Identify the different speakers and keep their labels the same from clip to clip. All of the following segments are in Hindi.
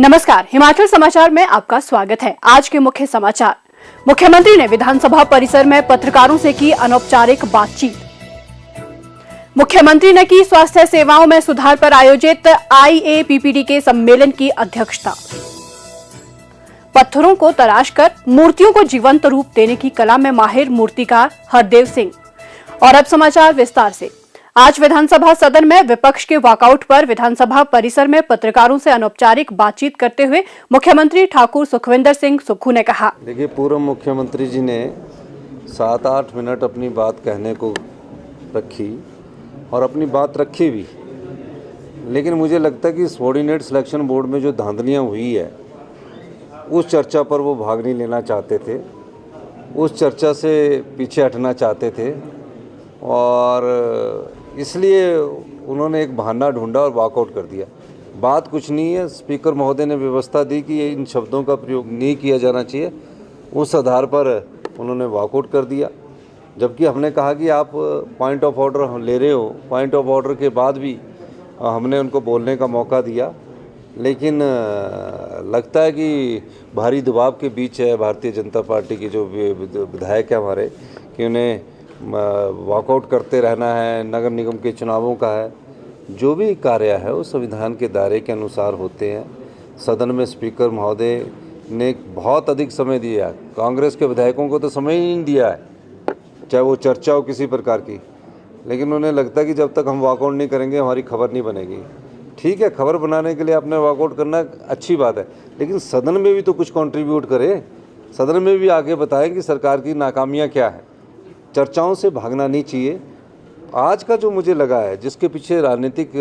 Speaker 1: नमस्कार, हिमाचल समाचार में आपका स्वागत है। आज के मुख्य समाचार। मुख्यमंत्री ने विधानसभा परिसर में पत्रकारों से की अनौपचारिक बातचीत। मुख्यमंत्री ने की स्वास्थ्य सेवाओं में सुधार पर आयोजित IAPPD के सम्मेलन की अध्यक्षता। पत्थरों को तराशकर मूर्तियों को जीवंत रूप देने की कला में माहिर मूर्तिकार हरदेव सिंह। और अब समाचार विस्तार से। आज विधानसभा सदन में विपक्ष के वॉकआउट पर विधानसभा परिसर में पत्रकारों से अनौपचारिक बातचीत करते हुए मुख्यमंत्री ठाकुर सुखविंदर सिंह सुक्खू ने कहा,
Speaker 2: देखिए, पूर्व मुख्यमंत्री जी ने 7-8 मिनट अपनी बात कहने को रखी और अपनी बात रखी भी, लेकिन मुझे लगता है कि सबॉर्डिनेट सिलेक्शन बोर्ड में जो धांधलियाँ हुई है उस चर्चा पर वो भाग नहीं लेना चाहते थे, उस चर्चा से पीछे हटना चाहते थे और इसलिए उन्होंने एक बहाना ढूंढा और वॉकआउट कर दिया। बात कुछ नहीं है, स्पीकर महोदय ने व्यवस्था दी कि इन शब्दों का प्रयोग नहीं किया जाना चाहिए, उस आधार पर उन्होंने वॉकआउट कर दिया। जबकि हमने कहा कि आप पॉइंट ऑफ ऑर्डर ले रहे हो, पॉइंट ऑफ ऑर्डर के बाद भी हमने उनको बोलने का मौका दिया, लेकिन लगता है कि भारी दबाव के बीच है भारतीय जनता पार्टी के जो विधायक है हमारे, कि उन्हें वॉकआउट करते रहना है। नगर निगम के चुनावों का है, जो भी कार्य है वो संविधान के दायरे के अनुसार होते हैं। सदन में स्पीकर महोदय ने बहुत अधिक समय दिया है, कांग्रेस के विधायकों को तो समय ही नहीं दिया है, चाहे वो चर्चा हो किसी प्रकार की, लेकिन उन्हें लगता है कि जब तक हम वॉकआउट नहीं करेंगे हमारी खबर नहीं बनेगी। ठीक है, खबर बनाने के लिए आपने वॉकआउट करना अच्छी बात है, लेकिन सदन में भी तो कुछ कंट्रीब्यूट करें, सदन में भी आगे बताएं कि सरकार की नाकामियाँ क्या है। चर्चाओं से भागना नहीं चाहिए। आज का जो मुझे लगा है, जिसके पीछे राजनीतिक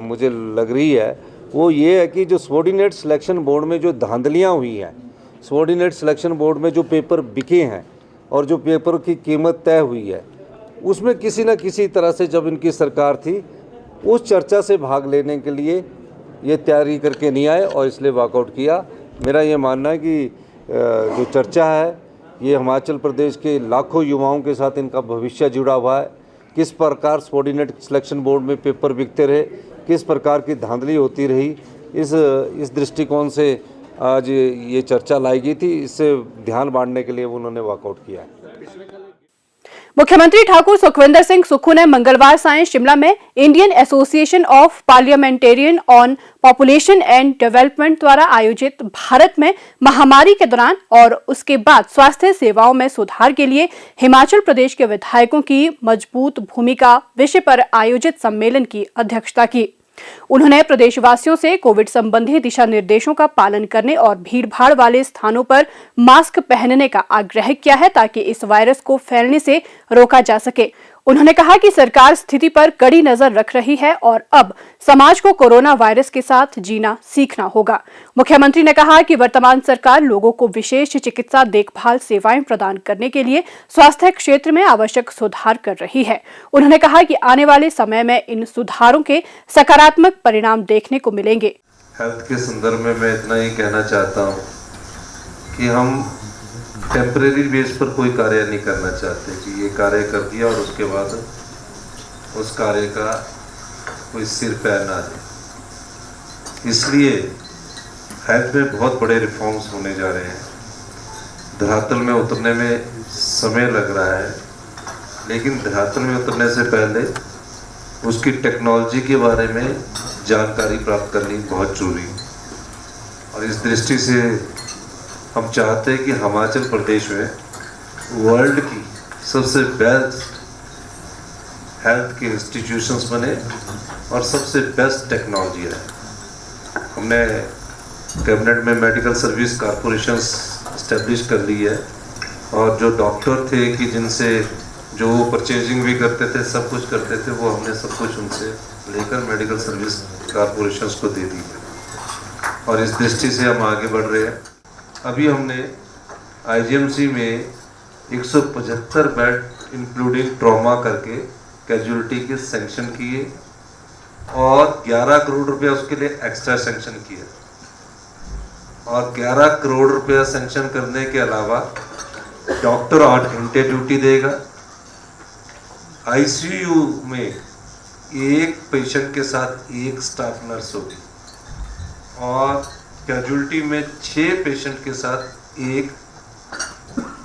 Speaker 2: मुझे लग रही है, वो ये है कि जो सबॉर्डिनेट सिलेक्शन बोर्ड में जो धांधलियाँ हुई हैं, सबॉर्डिनेट सिलेक्शन बोर्ड में जो पेपर बिके हैं और जो पेपर की कीमत तय हुई है, उसमें किसी न किसी तरह से जब इनकी सरकार थी उस चर्चा से भाग लेने के लिए ये तैयारी करके नहीं आए और इसलिए वॉकआउट किया। मेरा ये मानना है कि जो चर्चा है ये हिमाचल प्रदेश के लाखों युवाओं के साथ इनका भविष्य जुड़ा हुआ है। किस प्रकार सबॉर्डिनेट सिलेक्शन बोर्ड में पेपर बिकते रहे, किस प्रकार की धांधली होती रही, इस दृष्टिकोण से आज ये चर्चा लाई गई थी। इससे ध्यान बांटने के लिए उन्होंने वॉकआउट किया है।
Speaker 1: मुख्यमंत्री ठाकुर सुखविंदर सिंह सुक्खू ने मंगलवार सायं शिमला में Indian association of parliamentarian on population and development द्वारा आयोजित भारत में महामारी के दौरान और उसके बाद स्वास्थ्य सेवाओं में सुधार के लिए हिमाचल प्रदेश के विधायकों की मजबूत भूमिका विषय पर आयोजित सम्मेलन की अध्यक्षता की। उन्होंने प्रदेशवासियों से कोविड संबंधी दिशा निर्देशों का पालन करने और भीड़भाड़ वाले स्थानों पर मास्क पहनने का आग्रह किया है, ताकि इस वायरस को फैलने से रोका जा सके। उन्होंने कहा कि सरकार स्थिति पर कड़ी नजर रख रही है और अब समाज को कोरोना वायरस के साथ जीना सीखना होगा। मुख्यमंत्री ने कहा कि वर्तमान सरकार लोगों को विशेष चिकित्सा देखभाल सेवाएं प्रदान करने के लिए स्वास्थ्य क्षेत्र में आवश्यक सुधार कर रही है। उन्होंने कहा कि आने वाले समय में इन सुधारों के सकारात्मक परिणाम देखने को मिलेंगे।
Speaker 3: हेल्थ के संदर्भ में मैं इतना ही कहना चाहता हूँ कि हम टेम्परेरी बेस पर कोई कार्य नहीं करना चाहते कि ये कार्य कर दिया और उसके बाद उस कार्य का कोई सिर पैर ना दे। इसलिए हेल्थ में बहुत बड़े रिफॉर्म्स होने जा रहे हैं। धरातल में उतरने में समय लग रहा है, लेकिन धरातल में उतरने से पहले उसकी टेक्नोलॉजी के बारे में जानकारी प्राप्त करनी बहुत जरूरी है। और इस दृष्टि से हम चाहते हैं कि हिमाचल प्रदेश में वर्ल्ड की सबसे बेस्ट हेल्थ के इंस्टीट्यूशंस बने और सबसे बेस्ट टेक्नोलॉजी है। हमने कैबिनेट में मेडिकल सर्विस कॉरपोरेशंस इस्टेब्लिश कर ली है और जो डॉक्टर थे कि जिनसे जो परचेजिंग भी करते थे, सब कुछ करते थे, वो हमने सब कुछ उनसे लेकर मेडिकल सर्विस कॉरपोरेशंस को दे दी है और इस दृष्टि से हम आगे बढ़ रहे हैं। अभी हमने IGMC में 175 बेड इंक्लूडिंग ट्रॉमा करके कैजुअलिटी के सैंक्शन किए और 11 करोड़ रुपया उसके लिए एक्स्ट्रा सैंक्शन किए और 11 करोड़ रुपया सैंक्शन करने के अलावा डॉक्टर 8 घंटे ड्यूटी देगा। ICU में एक पेशेंट के साथ एक स्टाफ नर्स होगी और कैजुअलिटी में 6 पेशेंट के साथ एक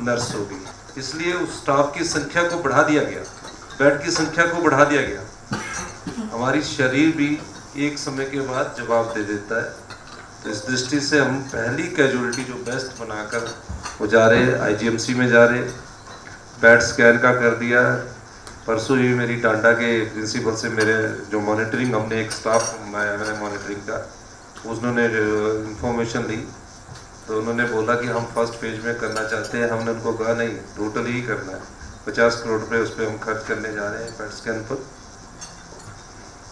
Speaker 3: नर्स हो गई, इसलिए उस स्टाफ की संख्या को बढ़ा दिया गया, बेड की संख्या को बढ़ा दिया गया। हमारी शरीर भी एक समय के बाद जवाब दे देता है। तो इस दृष्टि से हम पहली कैजुअलिटी जो बेस्ट बनाकर वो जा रहे, आईजीएमसी में जा रहे, पेट स्कैन का कर दिया। परसों ही मेरी टांडा के प्रिंसिपल से मेरे जो मॉनिटरिंग, हमने एक स्टाफ मैंने मॉनिटरिंग का, उन्होंने इंफॉर्मेशन ली तो उन्होंने बोला कि हम फर्स्ट फेज में करना चाहते हैं। हमने उनको कहा नहीं, टोटल ही करना है, 50 करोड़ रुपए उस पर हम खर्च करने जा रहे हैं पेट स्कैन पर,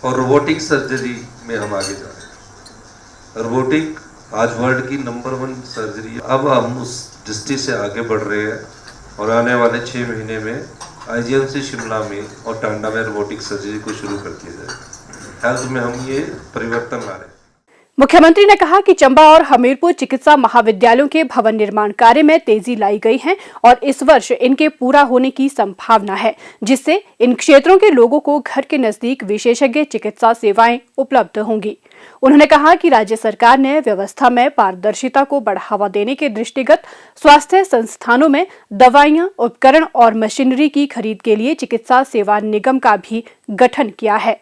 Speaker 3: और रोबोटिक सर्जरी में हम आगे जा रहे हैं। रोबोटिक आज वर्ल्ड की नंबर 1 सर्जरी। अब हम उस दृष्टि से आगे बढ़ रहे हैं और आने वाले 6 महीने में आईजीएमसी शिमला में और टांडा में रोबोटिक सर्जरी को शुरू कर दिया जाएगा। हेल्थ में हम ये परिवर्तन ला रहे हैं।
Speaker 1: मुख्यमंत्री ने कहा कि चंबा और हमीरपुर चिकित्सा महाविद्यालयों के भवन निर्माण कार्य में तेजी लाई गई है और इस वर्ष इनके पूरा होने की संभावना है, जिससे इन क्षेत्रों के लोगों को घर के नजदीक विशेषज्ञ चिकित्सा सेवाएं उपलब्ध होंगी। उन्होंने कहा कि राज्य सरकार ने व्यवस्था में पारदर्शिता को बढ़ावा देने के दृष्टिगत स्वास्थ्य संस्थानों में दवाइयां, उपकरण और मशीनरी की खरीद के लिए चिकित्सा सेवा निगम का भी गठन किया है।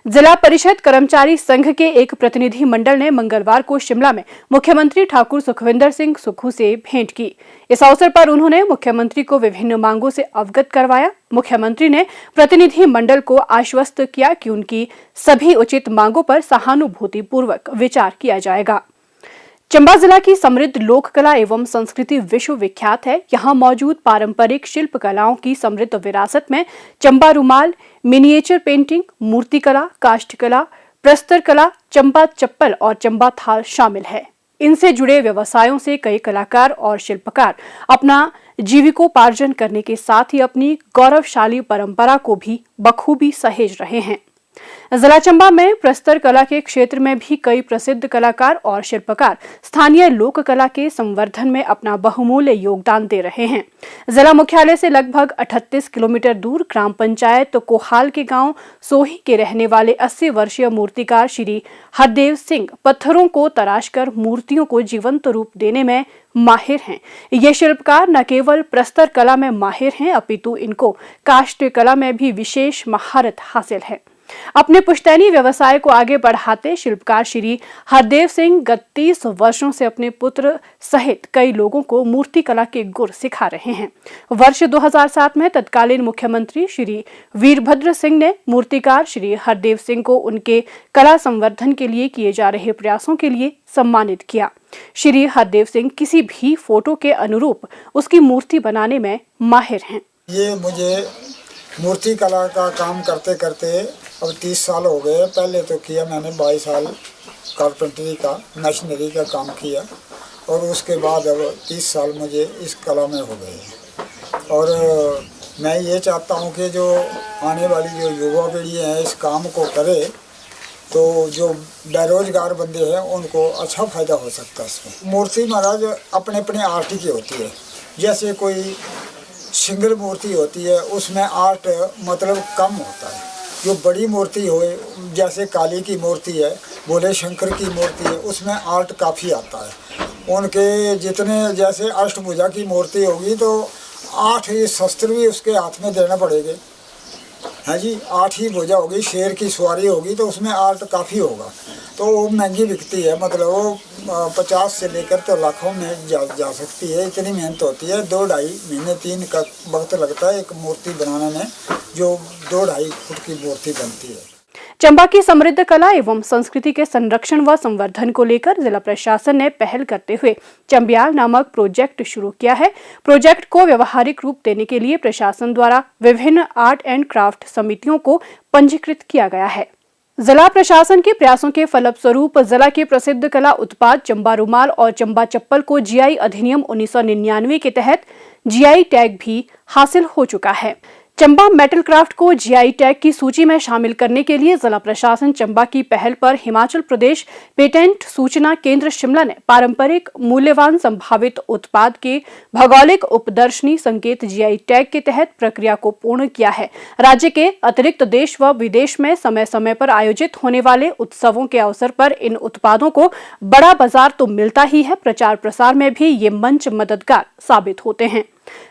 Speaker 1: जिला परिषद कर्मचारी संघ के एक प्रतिनिधि मंडल ने मंगलवार को शिमला में मुख्यमंत्री ठाकुर सुखविंदर सिंह सुक्खू से भेंट की। इस अवसर पर उन्होंने मुख्यमंत्री को विभिन्न मांगों से अवगत करवाया। मुख्यमंत्री ने प्रतिनिधि मंडल को आश्वस्त किया कि उनकी सभी उचित मांगों पर सहानुभूतिपूर्वक विचार किया जाएगा। चंबा जिला की समृद्ध लोक कला एवं संस्कृति विश्व विख्यात है। यहाँ मौजूद पारंपरिक शिल्प कलाओं की समृद्ध विरासत में चंबा रुमाल, मिनिएचर पेंटिंग, मूर्तिकला, काष्ठकला, प्रस्तर कला, चंबा चप्पल और चंबा थाल शामिल है। इनसे जुड़े व्यवसायों से कई कलाकार और शिल्पकार अपना जीविकोपार्जन करने के साथ ही अपनी गौरवशाली परंपरा को भी बखूबी सहेज रहे हैं। जिला चंबा में प्रस्तर कला के क्षेत्र में भी कई प्रसिद्ध कलाकार और शिल्पकार स्थानीय लोक कला के संवर्धन में अपना बहुमूल्य योगदान दे रहे हैं। जिला मुख्यालय से लगभग 38 किलोमीटर दूर ग्राम पंचायत कोहाल के गांव सोही के रहने वाले 80 वर्षीय मूर्तिकार श्री हरदेव सिंह पत्थरों को तराशकर मूर्तियों को जीवंत रूप देने में माहिर हैं। ये शिल्पकार न केवल प्रस्तर कला में माहिर हैं, अपितु इनको काष्ठ कला में भी विशेष महारत हासिल है। अपने पुश्तैनी व्यवसाय को आगे बढ़ाते शिल्पकार श्री हरदेव सिंह गत 30 वर्षों से अपने पुत्र सहित कई लोगों को मूर्ति कला के गुर सिखा रहे हैं। वर्ष 2007 में तत्कालीन मुख्यमंत्री श्री वीरभद्र सिंह ने मूर्तिकार श्री हरदेव सिंह को उनके कला संवर्धन के लिए किए जा रहे प्रयासों के लिए सम्मानित किया। श्री हरदेव सिंह किसी भी फोटो के अनुरूप उसकी मूर्ति बनाने में माहिर हैं।
Speaker 4: ये मुझे मूर्ति कला का काम करते करते अब 30 साल हो गए। पहले तो किया मैंने 22 साल कारपेंटरी का, मशीनरी का काम किया और उसके बाद अब 30 साल मुझे इस कला में हो गए हैं। और मैं ये चाहता हूँ कि जो आने वाली जो युवा पीढ़ी है इस काम को करे, तो जो बेरोजगार बंदे हैं उनको अच्छा फ़ायदा हो सकता है इसमें। मूर्ति महाराज अपने अपने आर्ट की होती है। जैसे कोई सिंगल मूर्ति होती है उसमें आर्ट मतलब कम होता है। जो बड़ी मूर्ति हो, जैसे काली की मूर्ति है, भोले शंकर की मूर्ति है, उसमें आर्ट काफ़ी आता है। उनके जितने जैसे अष्टभुजा की मूर्ति होगी तो 8 शस्त्र भी उसके हाथ में देना पड़ेंगे, है जी। 8 ही भुजा होगी, शेर की सवारी होगी तो उसमें आर्ट काफ़ी होगा, तो वो महंगी बिकती है। मतलब वो 50 से लेकर तो लाखों में जा सकती है। इतनी मेहनत होती है। 2-2.5 महीने 3 का वक्त लगता है एक मूर्ति बनाने में, जो 2-2.5 फुट की मूर्ति बनती है।
Speaker 1: चंबा की समृद्ध कला एवं संस्कृति के संरक्षण व संवर्धन को लेकर जिला प्रशासन ने पहल करते हुए चंबियाल नामक प्रोजेक्ट शुरू किया है। प्रोजेक्ट को व्यवहारिक रूप देने के लिए प्रशासन द्वारा विभिन्न आर्ट एंड क्राफ्ट समितियों को पंजीकृत किया गया है। जिला प्रशासन के प्रयासों के फलस्वरूप जिला के प्रसिद्ध कला उत्पाद चंबा रुमाल और चंबा चप्पल को जीआई अधिनियम 1999 के तहत जीआई टैग भी हासिल हो चुका है। चंबा मेटल क्राफ्ट को जीआई टैग की सूची में शामिल करने के लिए जिला प्रशासन चंबा की पहल पर हिमाचल प्रदेश पेटेंट सूचना केंद्र शिमला ने पारंपरिक मूल्यवान संभावित उत्पाद के भौगोलिक उपदर्शनी संकेत जीआई टैग के तहत प्रक्रिया को पूर्ण किया है। राज्य के अतिरिक्त देश व विदेश में समय समय पर आयोजित होने वाले उत्सवों के अवसर पर इन उत्पादों को बड़ा बाजार तो मिलता ही है, प्रचार प्रसार में भी ये मंच मददगार साबित होते हैं।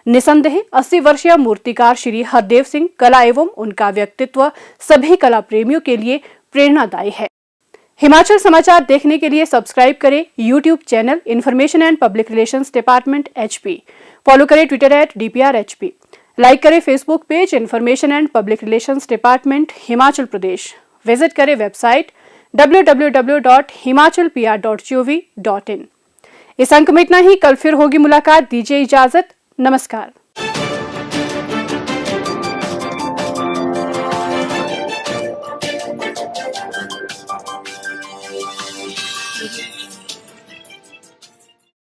Speaker 1: निसंदेह 80 वर्षीय मूर्तिकार श्री हरदेव सिंह कला एवं उनका व्यक्तित्व सभी कला प्रेमियों के लिए प्रेरणादायी है। हिमाचल समाचार देखने के लिए सब्सक्राइब करें YouTube channel information and public relations department HP, follow करें ट्विटर @DPRHP, लाइक करें Facebook page information and public relations department Himachal Pradesh, visit करें वेबसाइट www.himachalpr.gov.in। इस अंक में इतना ही, कल फिर होगी मुलाकात, दीजिए इजाजत, नमस्कार।